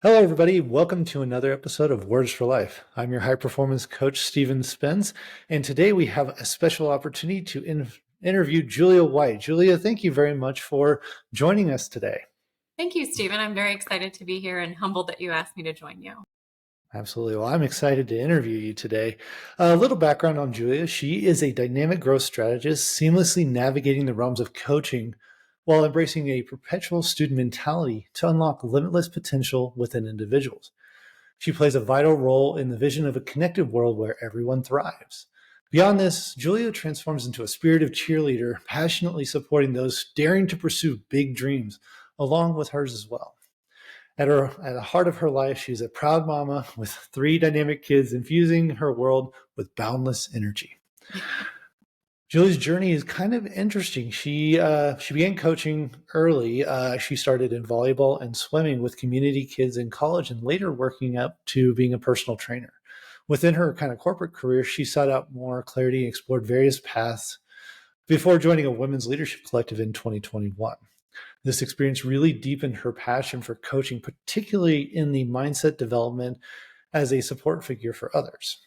Hello, everybody. Welcome to another episode of Words for Life. I'm your high performance coach, Stephen Spence, and today we have a special opportunity to interview Julia White. Julia, thank you very much for joining us today. Thank you, Stephen. I'm very excited to be here and humbled that you asked me to join you. Absolutely. Well, I'm excited to interview you today. A little background on Julia. She is a dynamic growth strategist, seamlessly navigating the realms of coaching while embracing a perpetual student mentality to unlock limitless potential within individuals. She plays a vital role in the vision of a connected world where everyone thrives. Beyond this, Julia transforms into a spirited cheerleader, passionately supporting those daring to pursue big dreams, along with hers as well. At the heart of her life, she's a proud mama with three dynamic kids, infusing her world with boundless energy. Julie's journey is kind of interesting. She began coaching early. She started in volleyball and swimming with community kids in college, and later working up to being a personal trainer. Within her kind of corporate career, she sought out more clarity and explored various paths before joining a women's leadership collective in 2021. This experience really deepened her passion for coaching, particularly in the mindset development as a support figure for others.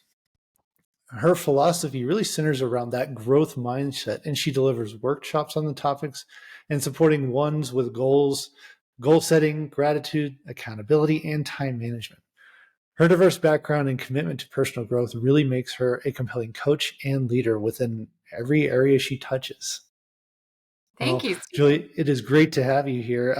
Her philosophy really centers around that growth mindset, and she delivers workshops on the topics and supporting ones with goals, goal setting, gratitude, accountability, and time management. Her diverse background and commitment to personal growth really makes her a compelling coach and leader within every area she touches. Thank Well, you, Stephen. Julie, it is great to have you here.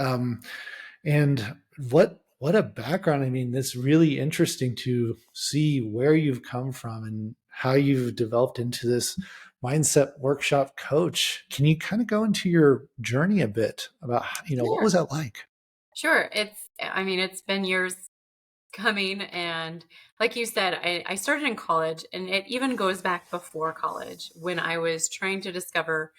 And what a background! I mean, it's really interesting to see where you've come from and how you've developed into this mindset workshop coach. Can you kind of go into your journey a bit about, what Sure. was that like? Sure. It's been years coming. And like you said, I started in college, and it even goes back before college when I was trying to discover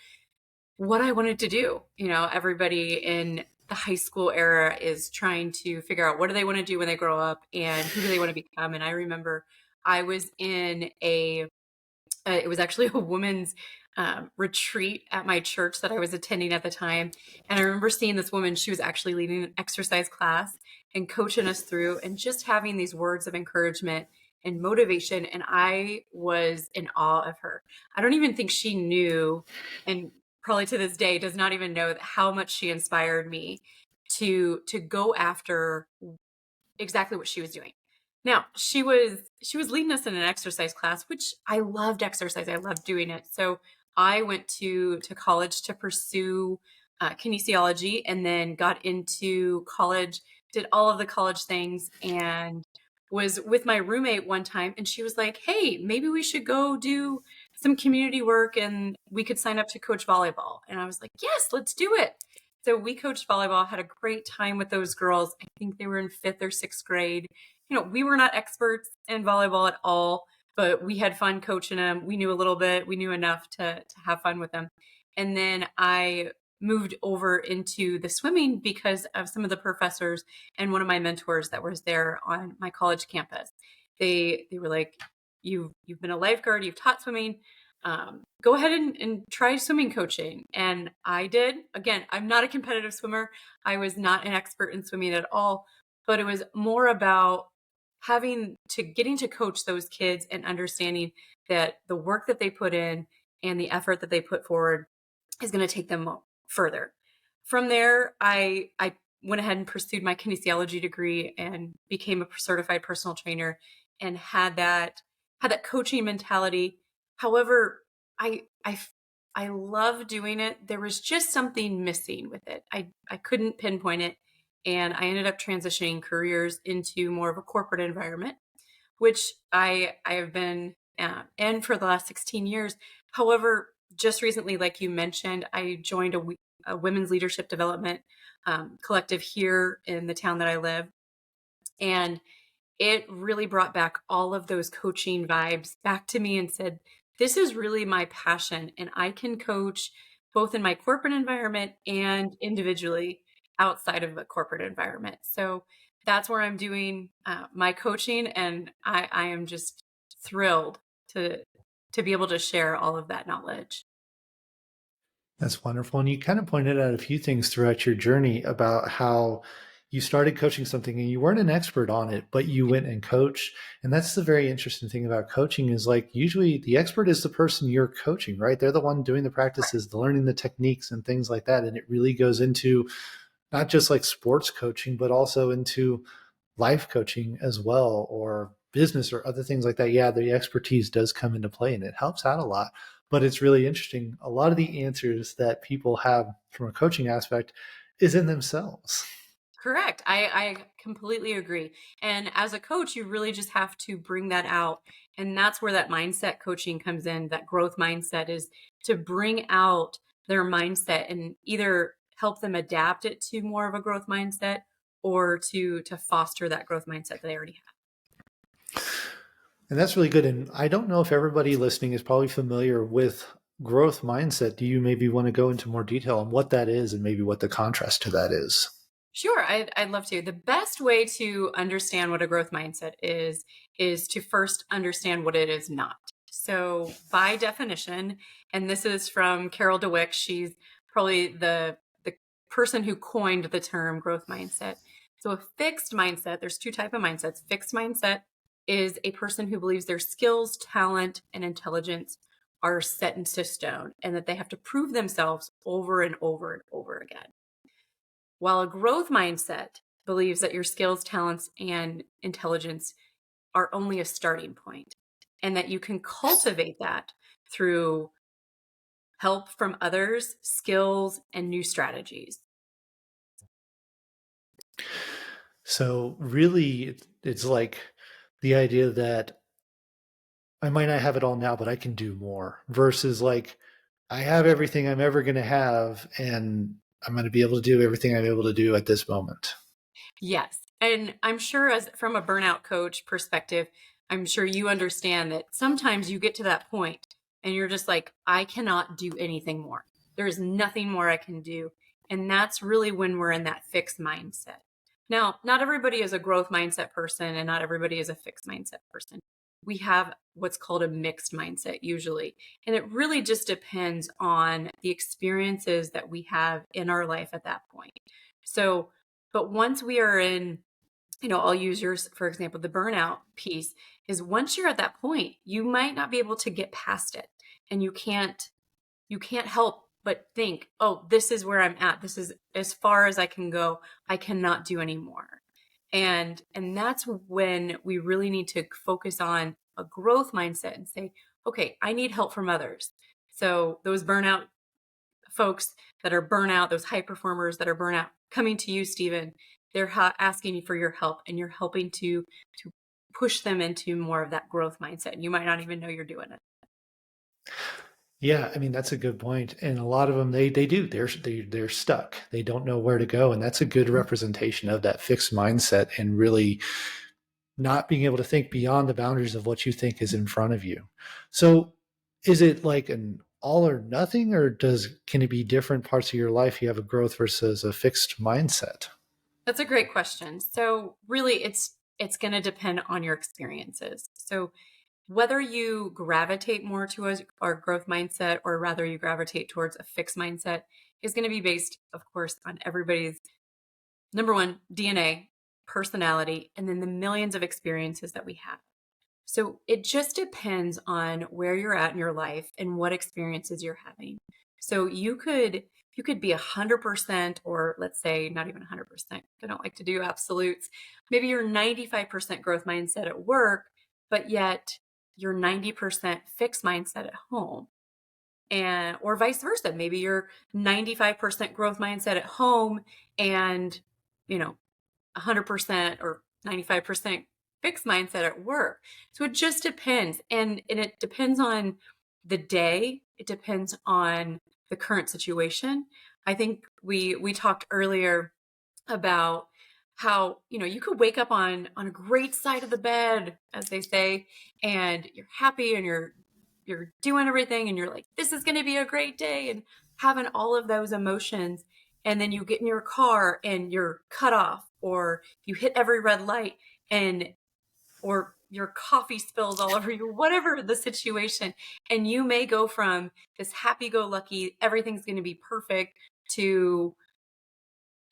what I wanted to do. Everybody in the high school era is trying to figure out what do they want to do when they grow up and who do they want to become. And I remember I was in it was actually a women's retreat at my church that I was attending at the time. And I remember seeing this woman, she was actually leading an exercise class and coaching us through and just having these words of encouragement and motivation. And I was in awe of her. I don't even think she knew, and probably to this day does not even know how much she inspired me to go after exactly what she was doing. Now, she was leading us in an exercise class, which I loved exercise. I loved doing it. So I went to college to pursue kinesiology, and then got into college, did all of the college things, and was with my roommate one time, and she was like, "Hey, maybe we should go do some community work and we could sign up to coach volleyball." And I was like, "Yes, let's do it." So we coached volleyball, had a great time with those girls. I think they were in fifth or sixth grade. We were not experts in volleyball at all, but we had fun coaching them. We knew a little bit, we knew enough to have fun with them. And then I moved over into the swimming because of some of the professors and one of my mentors that was there on my college campus. They were like, you've been a lifeguard, you've taught swimming, go ahead and try swimming coaching. And I did. Again, I'm not a competitive swimmer. I was not an expert in swimming at all, but it was more about getting to coach those kids and understanding that the work that they put in and the effort that they put forward is going to take them further. From there, I went ahead and pursued my kinesiology degree and became a certified personal trainer, and had that coaching mentality. However, I I I love doing it. There was just something missing with it. I couldn't pinpoint it, and I ended up transitioning careers into more of a corporate environment, which I have been in for the last 16 years. However, just recently, like you mentioned, I joined a women's leadership development collective here in the town that I live, and it really brought back all of those coaching vibes back to me and said, this is really my passion, and I can coach both in my corporate environment and individually outside of a corporate environment. So that's where I'm doing my coaching, and I am just thrilled to to be able to share all of that knowledge. That's wonderful. And you kind of pointed out a few things throughout your journey about how you started coaching something and you weren't an expert on it, but you went and coached. And that's the very interesting thing about coaching is like usually the expert is the person you're coaching, right? They're the one doing the practices, the learning the techniques and things like that. And it really goes into not just like sports coaching, but also into life coaching as well, or business or other things like that. Yeah, the expertise does come into play and it helps out a lot. But it's really interesting. A lot of the answers that people have from a coaching aspect is in themselves. Correct. I completely agree. And as a coach, you really just have to bring that out. And that's where that mindset coaching comes in. That growth mindset is to bring out their mindset and either help them adapt it to more of a growth mindset or to foster that growth mindset that they already have. And that's really good. And I don't know if everybody listening is probably familiar with growth mindset. Do you maybe want to go into more detail on what that is and maybe what the contrast to that is? Sure, I'd love to. The best way to understand what a growth mindset is to first understand what it is not. So, by definition, and this is from Carol Dweck, she's probably the person who coined the term growth mindset. So, a fixed mindset, there's two type of mindsets. Fixed mindset is a person who believes their skills, talent, and intelligence are set into stone and that they have to prove themselves over and over and over again. While a growth mindset believes that your skills, talents, and intelligence are only a starting point and that you can cultivate that through help from others, skills, and new strategies. So, really, it's like the idea that I might not have it all now, but I can do more versus like I have everything I'm ever going to have and I'm going to be able to do everything I'm able to do at this moment. Yes. And I'm sure, as from a burnout coach perspective, I'm sure you understand that sometimes you get to that point and you're just like, I cannot do anything more. There is nothing more I can do. And that's really when we're in that fixed mindset. Now, not everybody is a growth mindset person and not everybody is a fixed mindset person. We have what's called a mixed mindset usually. And it really just depends on the experiences that we have in our life at that point. So, but once we are in, I'll use yours, for example, the burnout piece is once you're at that point, you might not be able to get past it. And you can't help but think, oh, this is where I'm at. This is as far as I can go. I cannot do anymore. And that's when we really need to focus on a growth mindset and say, okay, I need help from others. So those burnout folks that are burnout, those high performers that are burnout, coming to you, Stephen. They're asking you for your help, and you're helping to push them into more of that growth mindset. And you might not even know you're doing it. Yeah, I mean that's a good point, and a lot of them they do they're stuck. They don't know where to go, and that's a good representation of that fixed mindset and really not being able to think beyond the boundaries of what you think is in front of you. So, is it like an all or nothing, or does can it be different parts of your life you have a growth versus a fixed mindset? That's a great question. So really, it's going to depend on your experiences. So whether you gravitate more to our growth mindset or rather you gravitate towards a fixed mindset is going to be based, of course, on everybody's number one DNA, personality, and then the millions of experiences that we have. So it just depends on where you're at in your life and what experiences you're having. So you could be 100%, or let's say not even 100%. I don't like to do absolutes. Maybe you're 95% growth mindset at work, but yet you're 90% fixed mindset at home. And or vice versa. Maybe you're 95% growth mindset at home and you know 100% or 95% fixed mindset at work. So it just depends. And it depends on the day. It depends on the current situation. I think we talked earlier about how, you could wake up on a great side of the bed, as they say, and you're happy and you're doing everything and you're like, this is going to be a great day and having all of those emotions. And then you get in your car and you're cut off or you hit every red light and or your coffee spills all over you, whatever the situation. And you may go from this happy go lucky, everything's going to be perfect to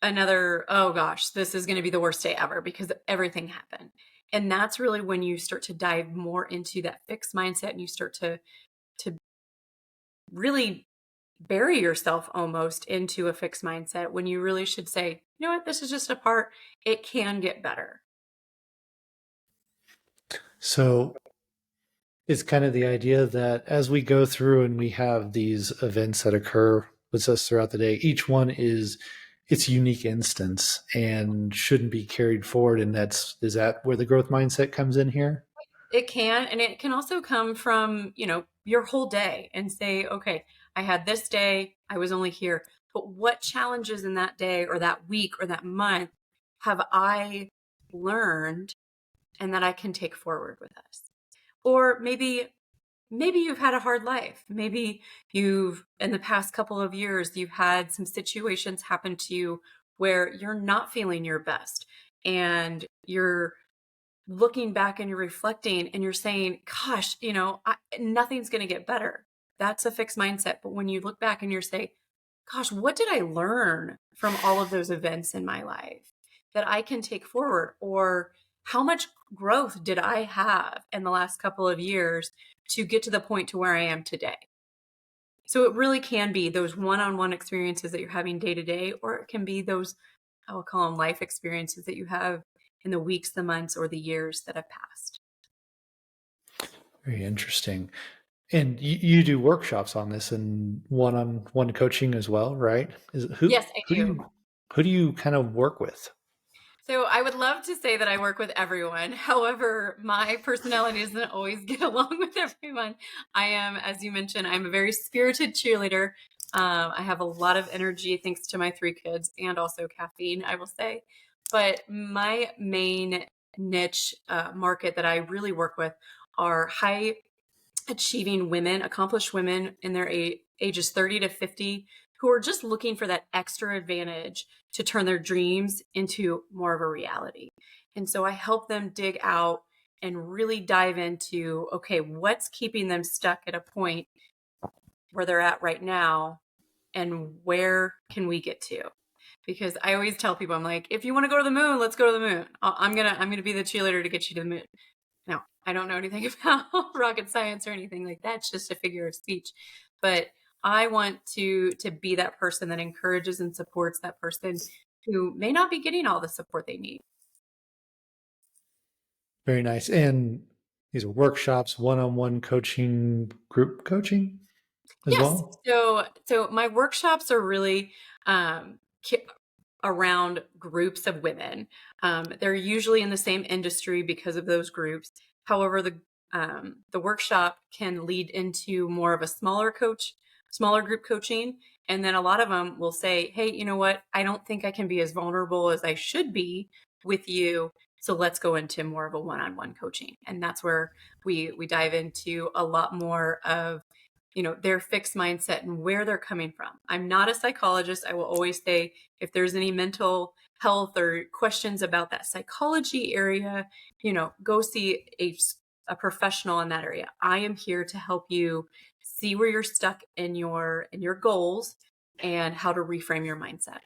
another, oh gosh, this is going to be the worst day ever because everything happened. And that's really when you start to dive more into that fixed mindset and you start to really bury yourself almost into a fixed mindset when you really should say, you know what, this is just a part. It can get better. So it's kind of the idea that as we go through and we have these events that occur with us throughout the day, each one is its unique instance and shouldn't be carried forward. And that's, is that where the growth mindset comes in here? It can, and it can also come from, your whole day and say, okay, I had this day, I was only here, but what challenges in that day or that week or that month have I learned and that I can take forward with us? Or maybe you've had a hard life. Maybe you've, in the past couple of years, you've had some situations happen to you where you're not feeling your best and you're looking back and you're reflecting and you're saying, gosh, nothing's going to get better. That's a fixed mindset. But when you look back and you're saying, gosh, what did I learn from all of those events in my life that I can take forward? Or how much growth did I have in the last couple of years to get to the point to where I am today? So it really can be those one-on-one experiences that you're having day to day, or it can be those, I will call them life experiences that you have in the weeks, the months, or the years that have passed. Very interesting. And you do workshops on this and one-on-one coaching as well, right? Is it, Yes, I do. who do you kind of work with? So I would love to say that I work with everyone. However, my personality doesn't always get along with everyone. I am, as you mentioned, I'm a very spirited cheerleader. I have a lot of energy thanks to my three kids and also caffeine, I will say. But my main niche market that I really work with are high achieving women, accomplished women in their ages 30 to 50 who are just looking for that extra advantage to turn their dreams into more of a reality. And so I help them dig out and really dive into, okay, what's keeping them stuck at a point where they're at right now and where can we get to? Because I always tell people, I'm like, if you want to go to the moon, let's go to the moon. I'm gonna be the cheerleader to get you to the moon. No, I don't know anything about rocket science or anything like that. It's just a figure of speech. But I want to be that person that encourages and supports that person who may not be getting all the support they need. Very nice. And these are workshops, one-on-one coaching, group coaching as Yes. well. So my workshops are really ki- around groups of women. They're usually in the same industry because of those groups. However, the workshop can lead into more of a smaller group coaching, and then a lot of them will say, "Hey, you know what? I don't think I can be as vulnerable as I should be with you. So let's go into more of a one-on-one coaching." And that's where we dive into a lot more of their fixed mindset and where they're coming from. I'm not a psychologist. I will always say if there's any mental health or questions about that psychology area, go see a professional in that area. I am here to help you see where you're stuck in your goals and how to reframe your mindset.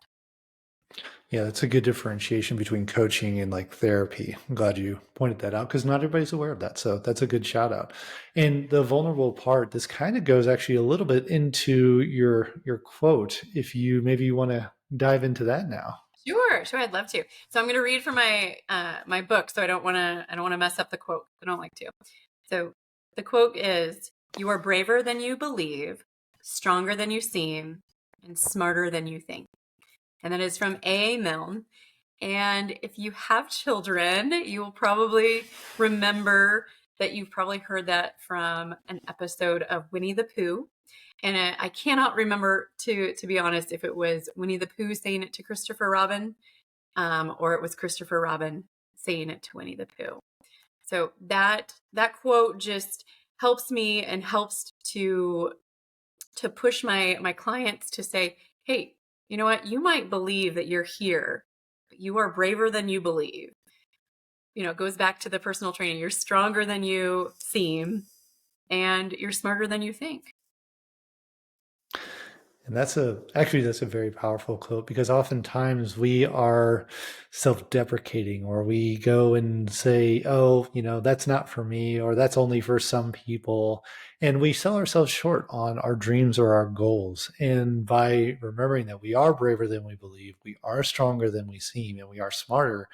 Yeah, that's a good differentiation between coaching and like therapy. I'm glad you pointed that out because not everybody's aware of that. So that's a good shout out. And the vulnerable part, this kind of goes actually a little bit into your quote. If you maybe you want to dive into that now. Sure, I'd love to. So I'm going to read from my book. So I don't want to mess up the quote. I don't like to. So the quote is, "You are braver than you believe, stronger than you seem, and smarter than you think." And that is from A. Milne. And if you have children, you will probably remember that you've probably heard that from an episode of Winnie the Pooh. And I cannot remember, to be honest, if it was Winnie the Pooh saying it to Christopher Robin, or it was Christopher Robin saying it to Winnie the Pooh. So that quote just helps me and helps to push my clients to say, hey, you know what? You might believe that you're here, but you are braver than you believe. It goes back to the personal training. You're stronger than you seem, and you're smarter than you think. And that's a very powerful quote because oftentimes we are self-deprecating or we go and say, oh, that's not for me or that's only for some people. And we sell ourselves short on our dreams or our goals. And by remembering that we are braver than we believe, we are stronger than we seem, and we are smarter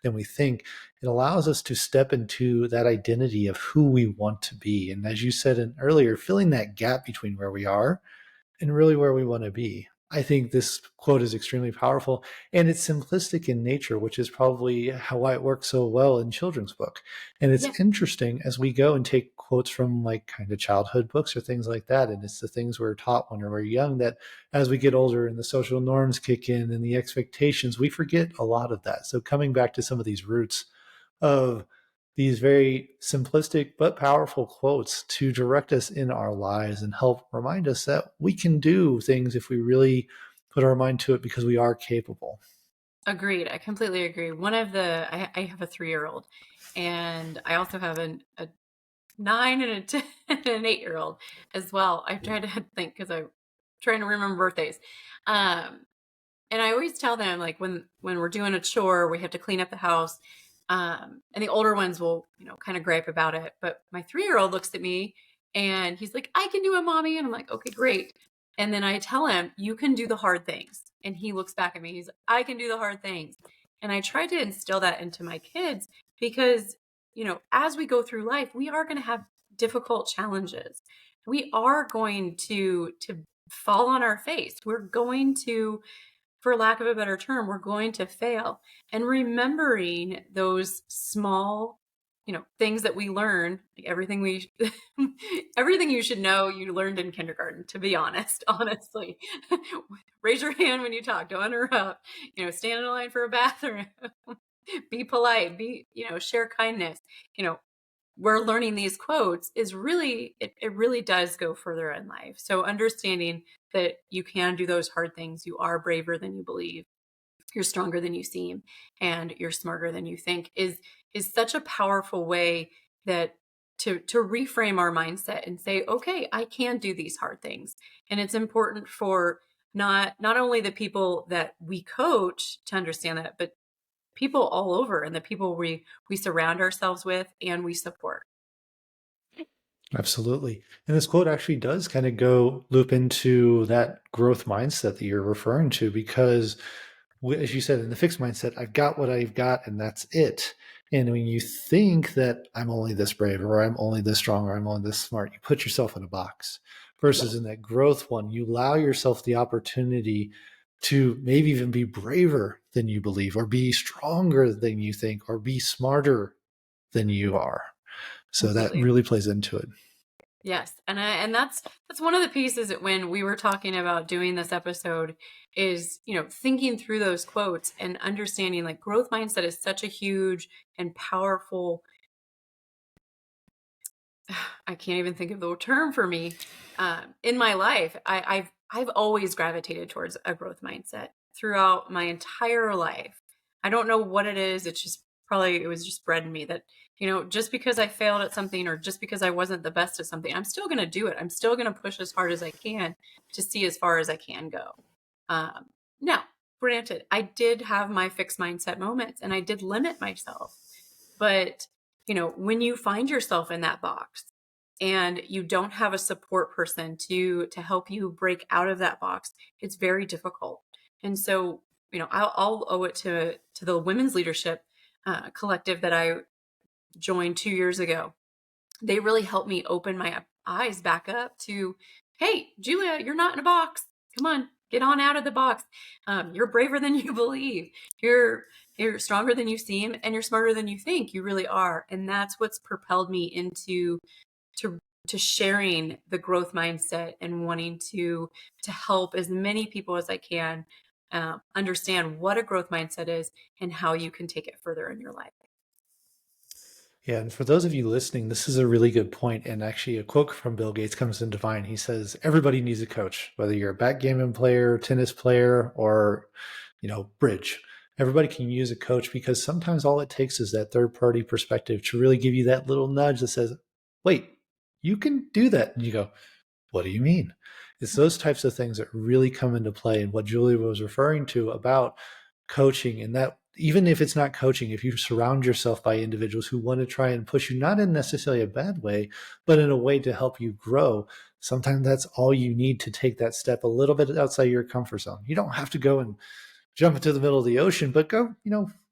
than we think, it allows us to step into that identity of who we want to be. And as you said earlier, filling that gap between where we are and really where we want to be. I think this quote is extremely powerful and it's simplistic in nature, which is probably why it works so well in children's book. And Yeah. it's interesting as we go and take quotes from like kind of childhood books or things like that. And it's the things we're taught when we're young that as we get older and the social norms kick in and the expectations, we forget a lot of that. So coming back to some of these roots of these very simplistic but powerful quotes to direct us in our lives and help remind us that we can do things if we really put our mind to it because we are capable. Agreed. I completely agree. I have a 3-year-old, and I also have a 9 and a 10 and an 8-year-old as well. I try to think because I'm trying to remember birthdays. Um, and I always tell them, like, when we're doing a chore, we have to clean up the house. And the older ones will, kind of gripe about it. But my 3-year-old looks at me and he's like, I can do it, mommy. And I'm like, okay, great. And then I tell him, you can do the hard things. And he looks back at me. He's like, I can do the hard things. And I try to instill that into my kids because, as we go through life, we are going to have difficult challenges. We are going to fall on our face. We're going to, for lack of a better term, we're going to fail. And remembering those small, things that we learn, like everything you should know, you learned in kindergarten, to be honest, honestly. Raise your hand when you talk, don't interrupt, stand in line for a bathroom, be polite, share kindness, you know, we're learning these quotes is really it really does go further in life. So understanding that you can do those hard things, you are braver than you believe, you're stronger than you seem, and you're smarter than you think is such a powerful way that to reframe our mindset and say, okay, I can do these hard things. And it's important for not only the people that we coach to understand that, but people all over and the people we surround ourselves with and we support. Absolutely. And this quote actually does kind of go loop into that growth mindset that you're referring to because, as you said, in the fixed mindset, I've got what I've got and that's it. And when you think that I'm only this brave or I'm only this strong or I'm only this smart, you put yourself in a box. Yeah. Versus in that growth one, you allow yourself the opportunity to maybe even be braver than you believe or be stronger than you think or be smarter than you are. So that Completely. really plays into it. Yes. And that's one of the pieces that when we were talking about doing this episode is, thinking through those quotes and understanding like growth mindset is such a huge and powerful, I can't even think of the term for me. In my life, I've always gravitated towards a growth mindset throughout my entire life. I don't know what it is. It's just probably it was just bred in me that just because I failed at something or just because I wasn't the best at something, I'm still going to do it. I'm still going to push as hard as I can to see as far as I can go. Um, Now, granted, I did have my fixed mindset moments and I did limit myself, but when you find yourself in that box and you don't have a support person to help you break out of that box, it's very difficult. And so, I'll owe it to the women's leadership collective that I joined 2 years ago. They really helped me open my eyes back up to, hey, Julia, you're not in a box. Come on, get on out of the box. You're braver than you believe. You're stronger than you seem, and you're smarter than you think. You really are, and that's what's propelled me into to to sharing the growth mindset and wanting to help as many people as I can understand what a growth mindset is and how you can take it further in your life. Yeah, and for those of you listening, this is a really good point. And actually, a quote from Bill Gates comes into mind. He says, "Everybody needs a coach, whether you're a backgammon player, tennis player, or bridge. Everybody can use a coach because sometimes all it takes is that third party perspective to really give you that little nudge that says, wait, you can do that." And you go, what do you mean? It's those types of things that really come into play. And what Julia was referring to about coaching, and that even if it's not coaching, if you surround yourself by individuals who want to try and push you, not in necessarily a bad way, but in a way to help you grow, sometimes that's all you need to take that step a little bit outside your comfort zone. You don't have to go and jump into the middle of the ocean, but go,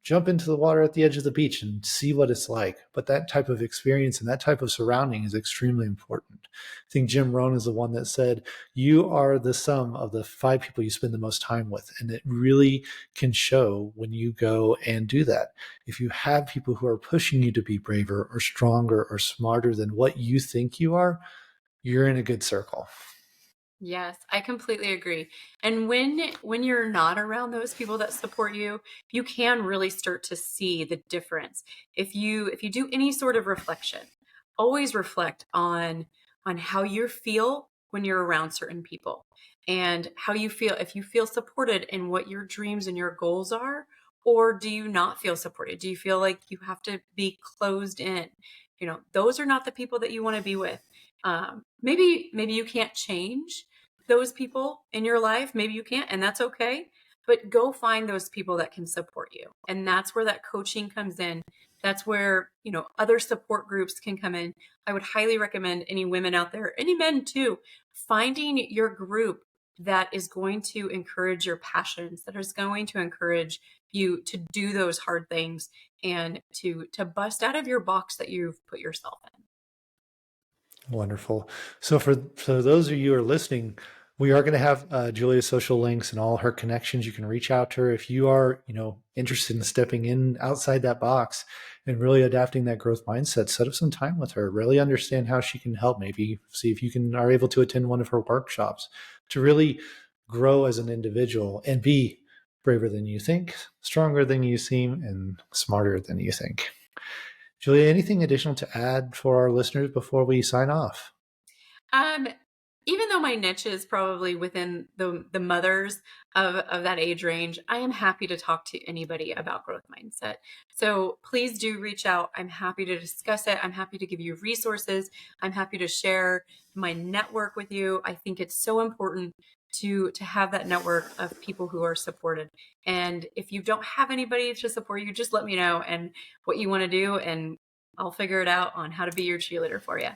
jump into the water at the edge of the beach and see what it's like. But that type of experience and that type of surrounding is extremely important. I think Jim Rohn is the one that said, you are the sum of the 5 people you spend the most time with. And it really can show when you go and do that. If you have people who are pushing you to be braver or stronger or smarter than what you think you are, you're in a good circle. Yes, I completely agree. And when you're not around those people that support you, you can really start to see the difference. If you do any sort of reflection, always reflect on how you feel when you're around certain people and how you feel if you feel supported in what your dreams and your goals are, or do you not feel supported? Do you feel like you have to be closed in? Those are not the people that you want to be with. Maybe you can't change those people in your life. Maybe you can't, and that's okay. But go find those people that can support you. And that's where that coaching comes in. That's where, other support groups can come in. I would highly recommend any women out there, any men too, finding your group that is going to encourage your passions, that is going to encourage you to do those hard things and to bust out of your box that you've put yourself in. Wonderful. So for those of you who are listening, we are going to have Julia's social links and all her connections. You can reach out to her if you are, interested in stepping in outside that box and really adapting that growth mindset. Set up some time with her. Really understand how she can help. Maybe see if you are able to attend one of her workshops to really grow as an individual and be braver than you think, stronger than you seem, and smarter than you think. Julia, anything additional to add for our listeners before we sign off? Um, Even though my niche is probably within the mothers of that age range, I am happy to talk to anybody about growth mindset. So please do reach out. I'm happy to discuss it. I'm happy to give you resources. I'm happy to share my network with you. I think it's so important to have that network of people who are supported. And if you don't have anybody to support you, just let me know and what you want to do, and I'll figure it out on how to be your cheerleader for you.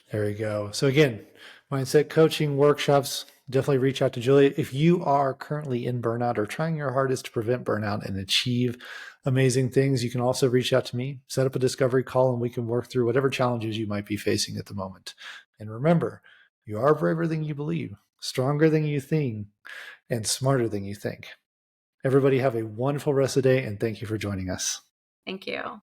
There we go. So again, mindset coaching workshops, definitely reach out to Julia. If you are currently in burnout or trying your hardest to prevent burnout and achieve amazing things, you can also reach out to me, set up a discovery call, and we can work through whatever challenges you might be facing at the moment. And remember, you are braver than you believe, stronger than you think, and smarter than you think. Everybody have a wonderful rest of the day, and thank you for joining us. Thank you.